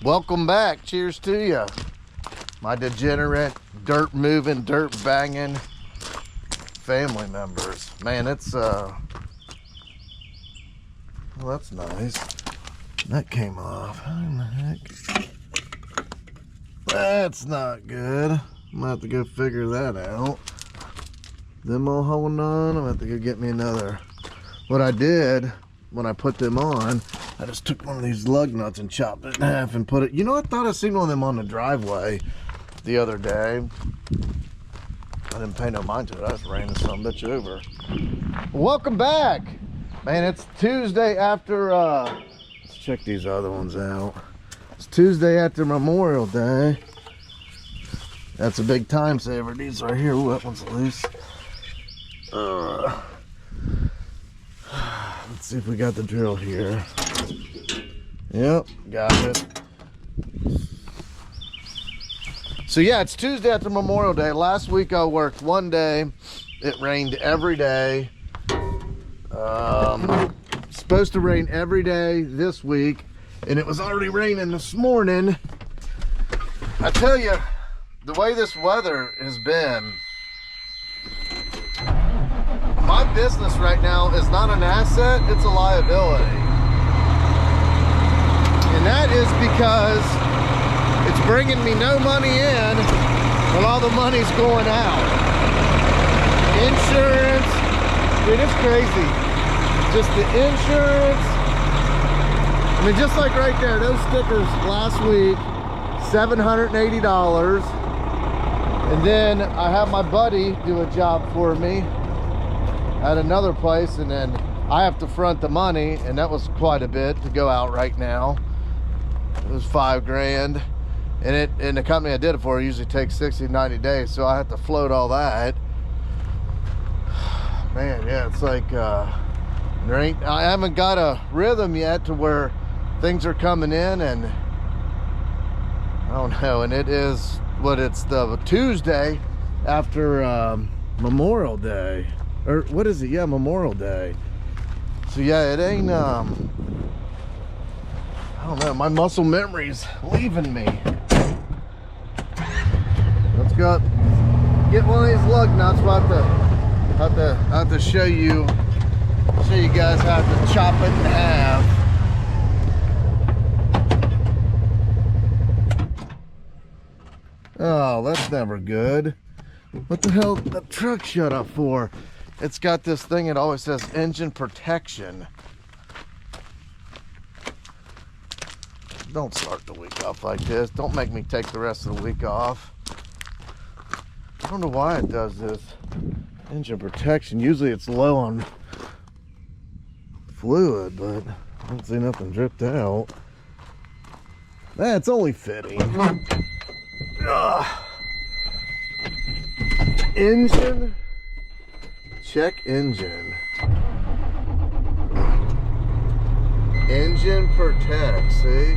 Welcome back. Cheers to you, my degenerate, dirt moving, dirt banging family members. Man, it's well, that's nice. That came off. How in the heck? That's not good. I'm gonna have to go figure that out. Them all holding on. I'm gonna have to go get me another. What I did when I put them on, I just took one of these lug nuts and chopped it in half and put it. You know, I thought I seen one of them on the driveway the other day. I didn't pay no mind to it. I just ran this son of a bitch over. Welcome back, man. It's Tuesday after. Let's check these other ones out. It's Tuesday after Memorial Day. That's a big time saver. These right here. Ooh, that one's loose. Let's see if we got the drill here. Yep, got it. So yeah, it's Tuesday after Memorial Day. Last week I worked one day. It rained every day. Supposed to rain every day this week, and it was already raining this morning. I tell you, the way this weather has been, my business right now is not an asset, it's a liability. And that is because it's bringing me no money in, but all the money's going out. Insurance, dude, it's crazy. Just the insurance. I mean, just like right there, those stickers last week, $780. And then I have my buddy do a job for me at another place, and then I have to front the money, and that was quite a bit to go out right now. It was $5 grand, and the company I did it for usually takes 60 to 90 days, so I have to float all that. Man, yeah, it's like I haven't got a rhythm yet to where things are coming in, and I don't know. And it is what, it's the Tuesday after Memorial Day. Or what is it? Yeah, Memorial Day. So yeah, it ain't I don't know, my muscle memory's leaving me. Let's go get one of these lug nuts. We'll have to show you guys how to chop it in half. Oh, that's never good. What the hell the truck shut up for? It's got this thing, it always says engine protection. Don't start the week off like this. Don't make me take the rest of the week off. I don't know why it does this. Engine protection. Usually it's low on fluid, but I don't see nothing dripped out. That's only fitting. Ugh. Engine. Check engine. Engine protect, see?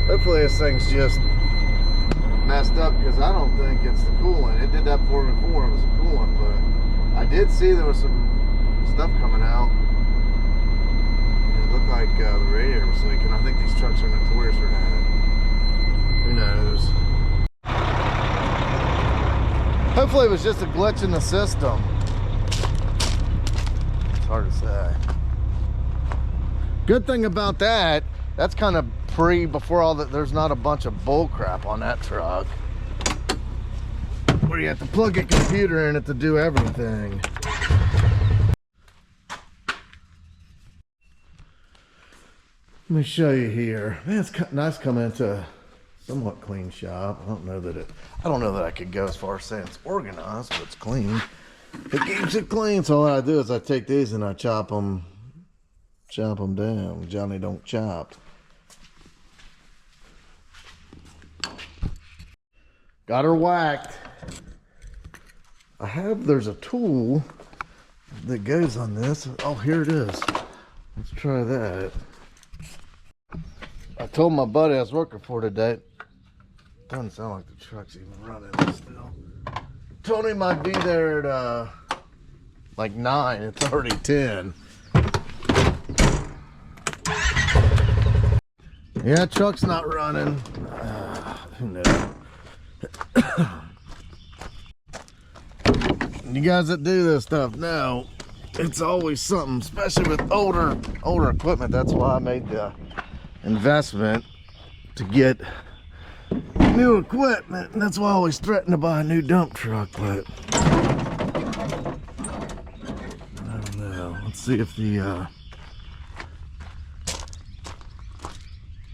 Hopefully this thing's just messed up, because I don't think it's the coolant. It did that for me before, it was a coolant, but I did see there was some stuff coming out. It looked like the radiator was leaking. I think these trucks are notorious for that. Who knows? Hopefully it was just a glitch in the system. It's hard to say. Good thing about that, that's kind of before all that, there's not a bunch of bull crap on that truck where you have to plug a computer in it to do everything. Let me show you here. Man, it's nice coming into a somewhat clean shop. I don't know that I could go as far as saying it's organized, but it's clean. It keeps it clean. So all I do is I take these and I chop them down. Johnny don't chop. Got her whacked. There's a tool that goes on this. Oh, here it is. Let's try that. I told my buddy I was working for today. Doesn't sound like the truck's even running still. Told him I'd be there at like 9, it's already 10. Yeah, truck's not running. Who knows? You guys that do this stuff know it's always something, especially with older equipment. That's why I made the investment to get new equipment, and that's why I always threaten to buy a new dump truck. But I don't know. Let's see if the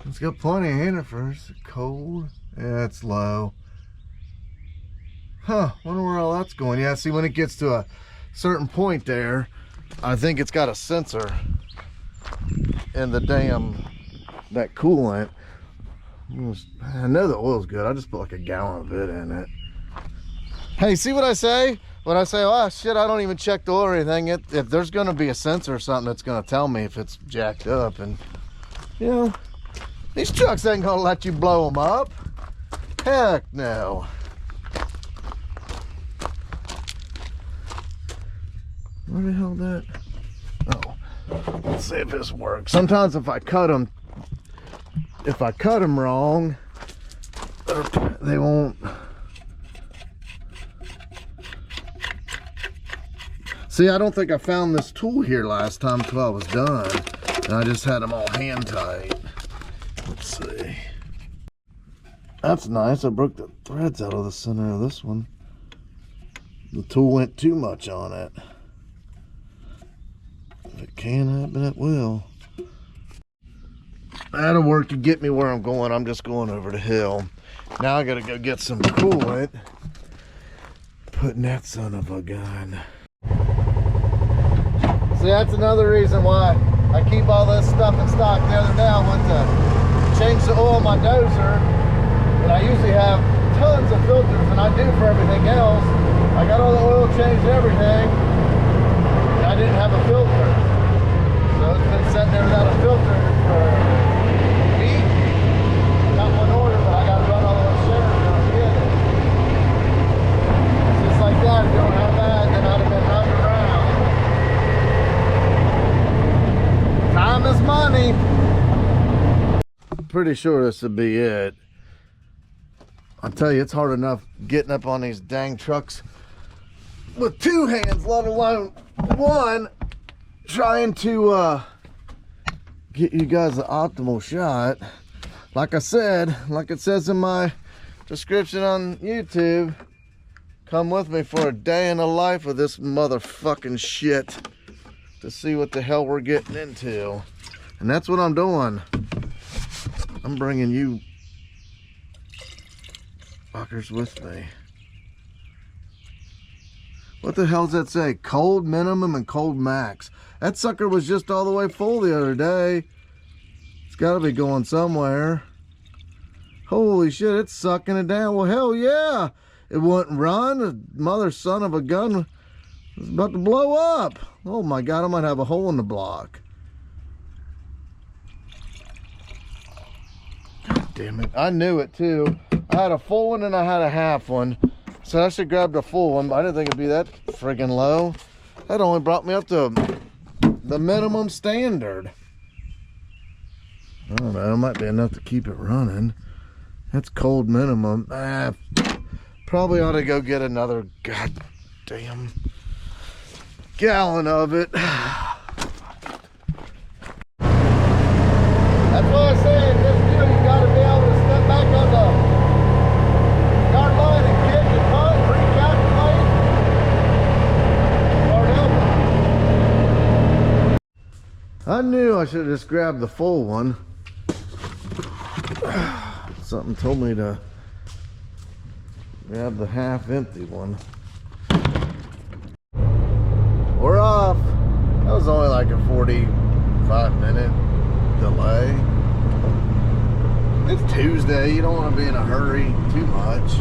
it's got plenty of hanifers. Cold. Yeah, it's low. Huh, wonder where all that's going. Yeah, see, when it gets to a certain point there, I think it's got a sensor in the that coolant. I know the oil's good. I just put like a gallon of it in it. Hey, see what I say? When I say, oh shit, I don't even check the oil or anything, if there's gonna be a sensor or something that's gonna tell me if it's jacked up. And you know, these trucks ain't gonna let you blow them up. Heck no. Where the hell that? Oh, let's see if this works. Sometimes if I cut them wrong, they won't. See, I don't think I found this tool here last time till I was done, and I just had them all hand tight. Let's see. That's nice. I broke the threads out of the center of this one. The tool went too much on it. If it can happen, it will. That'll work to get me where I'm going. I'm just going over the hill. Now I gotta go get some coolant. Putting that son of a gun. See, that's another reason why I keep all this stuff in stock. The other day I went to change the oil on my dozer, and I usually have tons of filters, and I do for everything else. I got all the oil changed and everything, and I didn't have a filter. So it's been sitting there without a filter for a week. Got one order, but I got to run all those shares to get it. It's just like that. If you don't have that, then I'd have been running around. Time is money. I'm pretty sure this would be it. I tell you, it's hard enough getting up on these dang trucks with 2 hands, let alone one, trying to get you guys the optimal shot. Like I said, like it says in my description on YouTube, come with me for a day in the life of this motherfucking shit to see what the hell we're getting into. And that's what I'm doing. I'm bringing you fuckers with me. What the hell does that say? Cold minimum and cold max. That sucker was just all the way full the other day. It's got to be going somewhere. Holy shit, it's sucking it down. Well, hell yeah. It wouldn't run. The mother son of a gun was about to blow up. Oh my God, I might have a hole in the block. God damn it. I knew it too. I had a full one and I had a half one. So I should grab the full one, but I didn't think it'd be that friggin' low. That only brought me up to the minimum standard. I don't know, it might be enough to keep it running. That's cold minimum. Probably ought to go get another goddamn gallon of it. That's why I say in this deal you gotta be able to step back on the yard line and kick and punt, recalculate, start helping. I knew I should have just grabbed the full one. Something told me to grab the half empty one. We're off. That was only like a 45-minute delay. It's Tuesday, you don't want to be in a hurry too much.